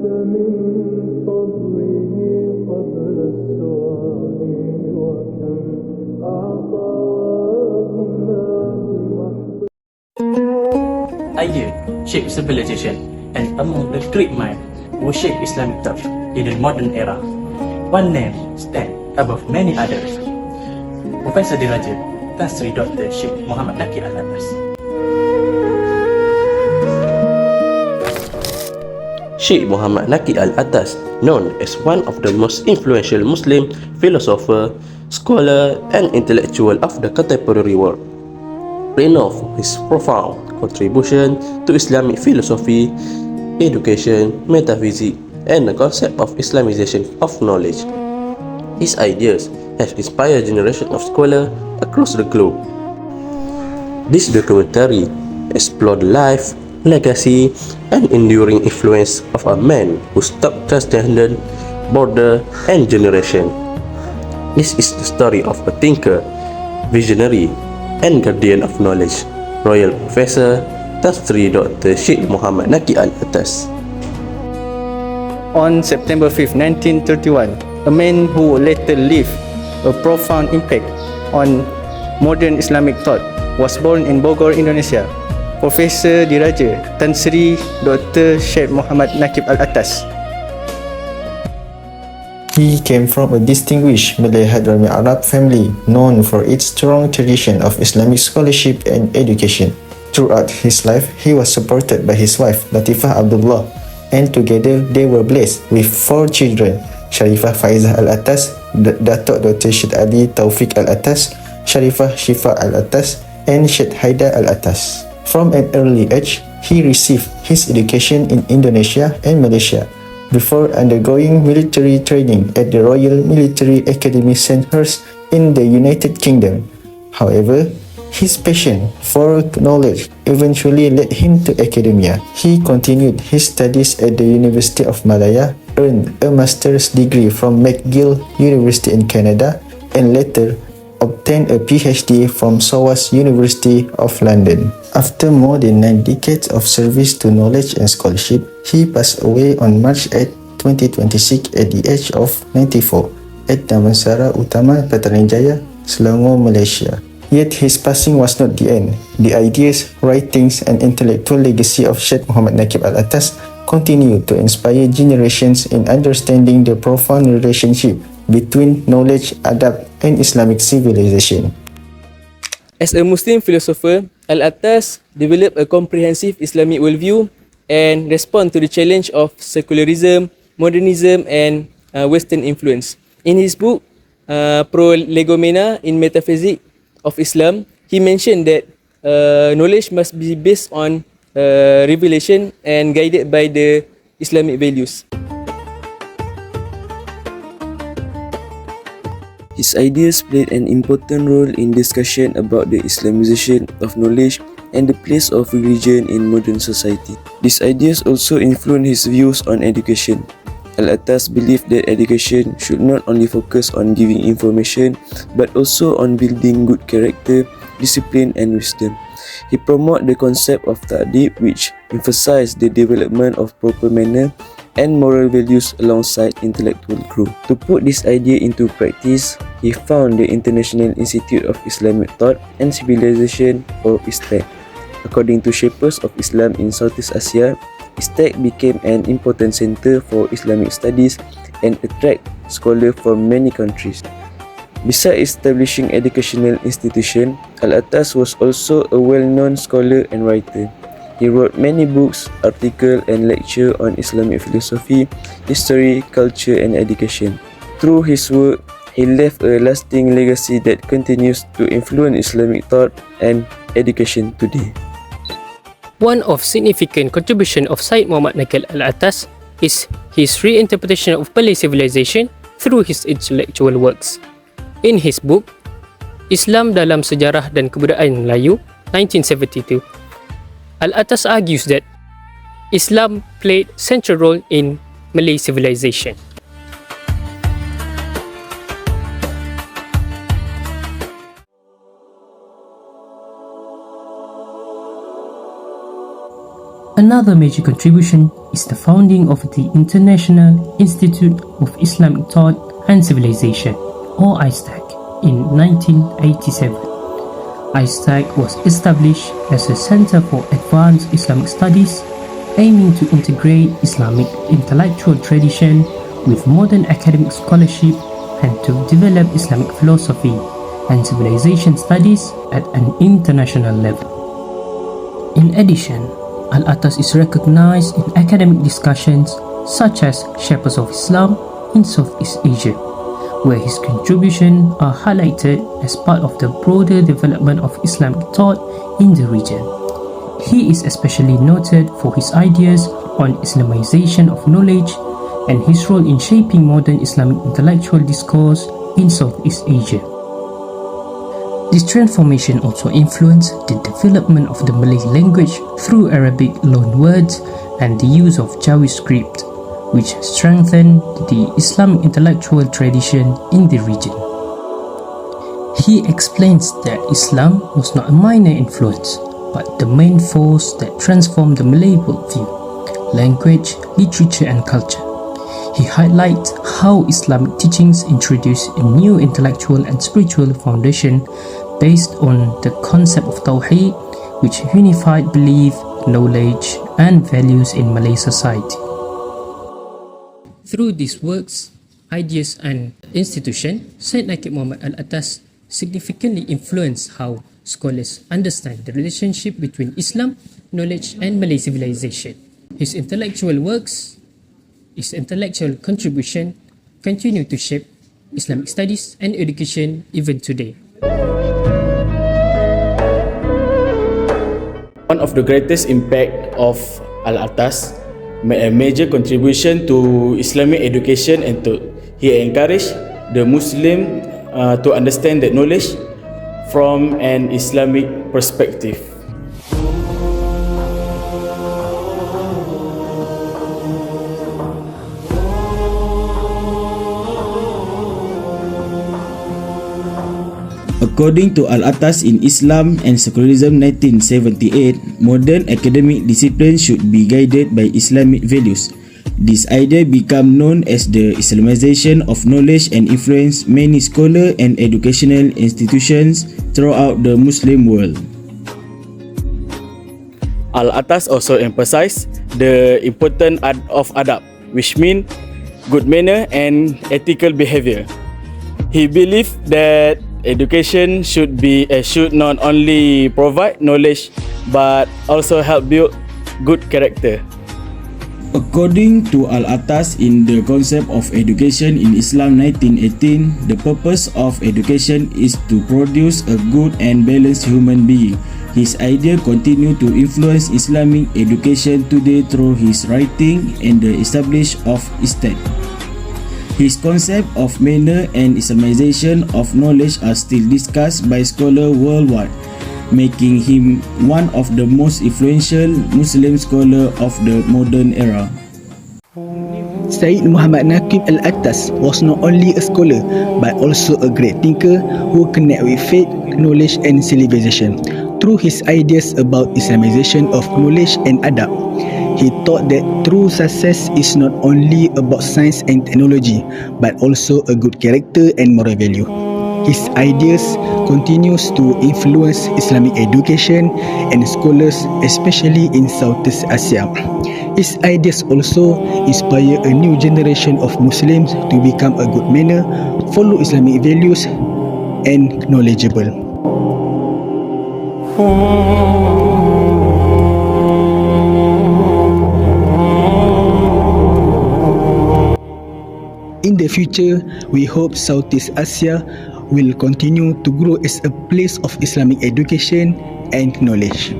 من فضله قبل السؤال وكم أعطانا بمحض. Idea shape civilization, and among the great minds who shape Islamic thought in the modern era, one name stands above many others. Professor Diraja, Tan Sri Dr. Syed Muhammad Naquib Al-Attas. Syed Muhammad Naquib Al-Attas, known as one of the most influential Muslim philosopher, scholar, and intellectual of the contemporary world, renowned for his profound contribution to Islamic philosophy, education, metaphysics, and the concept of Islamization of knowledge. His ideas have inspired generations of scholars across the globe. This documentary explored the life, legacy, and enduring influence of a man who stopped transcendent border and generation. This is the story of a thinker, visionary, and guardian of knowledge, Royal Professor Tan Sri Dr. Syed Muhammad Naquib Al-Attas. On September 5, 1931, a man who later left a profound impact on modern Islamic thought was born in Bogor, Indonesia. Professor Diraja Tan Sri Dr. Syed Muhammad Naquib Al-Attas. He came from a distinguished Malay Hadrami Arab family known for its strong tradition of Islamic scholarship and education. Throughout his life, he was supported by his wife Latifah Abdullah, and together they were blessed with 4 children: Sharifah Faizah Al-Attas, Datuk Dr. Syed Ali Taufik Al-Attas, Sharifah Shifa Al-Attas, and Syed Haidar Al-Attas. From an early age, he received his education in Indonesia and Malaysia before undergoing military training at the Royal Military Academy Sandhurst in the United Kingdom. However, his passion for knowledge eventually led him to academia. He continued his studies at the University of Malaya, earned a master's degree from McGill University in Canada, and later obtained a PhD from SOAS University of London. After more than 9 decades of service to knowledge and scholarship, he passed away on March 8, 2026 at the age of 94 at Damansara Utama, Petaling Jaya, Selangor, Malaysia. Yet his passing was not the end. The ideas, writings, and intellectual legacy of Syed Muhammad Naquib Al-Attas continue to inspire generations in understanding the profound relationship between knowledge, adab, and Islamic civilization. As a Muslim philosopher, Al-Attas developed a comprehensive Islamic worldview and responded to the challenge of secularism, modernism, and Western influence. In his book, Prolegomena in Metaphysics of Islam, he mentioned that knowledge must be based on revelation and guided by the Islamic values. His ideas played an important role in discussion about the Islamization of knowledge and the place of religion in modern society. These ideas also influenced his views on education. Al-Attas believed that education should not only focus on giving information but also on building good character, discipline, and wisdom. He promoted the concept of ta'dib, which emphasized the development of proper manner and moral values alongside intellectual growth. To put this idea into practice, he founded the International Institute of Islamic Thought and Civilization, or ISTAC. According to shapers of Islam in Southeast Asia, ISTAC became an important center for Islamic studies and attract scholars from many countries. Besides establishing educational institutions, Al-Attas was also a well-known scholar and writer. He wrote many books, articles, and lectures on Islamic philosophy, history, culture, and education. Through his work, he left a lasting legacy that continues to influence Islamic thought and education today. One of significant contribution of Syed Muhammad Naquib Al-Attas is his reinterpretation of Malay civilization through his intellectual works. In his book, Islam dalam Sejarah dan Kebudayaan Melayu, 1972, Al-Attas argues that Islam played central role in Malay civilization. Another major contribution is the founding of the International Institute of Islamic Thought and Civilization, or ISTAC, in 1987. ISTAC was established as a center for advanced Islamic studies, aiming to integrate Islamic intellectual tradition with modern academic scholarship and to develop Islamic philosophy and civilization studies at an international level. In addition, Al-Attas is recognized in academic discussions such as Shepherds of Islam in Southeast Asia, where his contributions are highlighted as part of the broader development of Islamic thought in the region. He is especially noted for his ideas on Islamization of knowledge and his role in shaping modern Islamic intellectual discourse in Southeast Asia. This transformation also influenced the development of the Malay language through Arabic loanwords and the use of Jawi script, which strengthened the Islamic intellectual tradition in the region. He explains that Islam was not a minor influence, but the main force that transformed the Malay worldview, language, literature and culture. He highlights how Islamic teachings introduced a new intellectual and spiritual foundation based on the concept of Tawheed, which unified belief, knowledge and values in Malay society. Through these works, ideas and institutions, Syed Naquib Muhammad Al-Attas significantly influenced how scholars understand the relationship between Islam, knowledge and Malay civilization. His intellectual contribution continue to shape Islamic studies and education even today. One of the greatest impact of Al-Attas made a major contribution to Islamic education and he encouraged the Muslim to understand that knowledge from an Islamic perspective. According to Al-Attas in Islam and Secularism 1978, modern academic disciplines should be guided by Islamic values. This idea became known as the Islamization of knowledge and influenced many scholars and educational institutions throughout the Muslim world. Al-Attas also emphasized the importance of adab, which means good manner and ethical behavior. He believed that education should not only provide knowledge but also help build good character. According to Al-Attas in the concept of education in Islam 1918, the purpose of education is to produce a good and balanced human being. His idea continue to influence Islamic education today through his writing and the establishment of ISTAC. His concept of manner and Islamization of knowledge are still discussed by scholars worldwide, making him one of the most influential Muslim scholars of the modern era. Syed Muhammad Naquib Al-Attas was not only a scholar but also a great thinker who connected with faith, knowledge and civilization. Through his ideas about Islamization of knowledge and adab, he taught that true success is not only about science and technology but also a good character and moral value. His ideas continues to influence Islamic education and scholars, especially in Southeast Asia. His ideas also inspire a new generation of Muslims to become a good manner, follow Islamic values and knowledgeable. In the future, we hope Southeast Asia will continue to grow as a place of Islamic education and knowledge.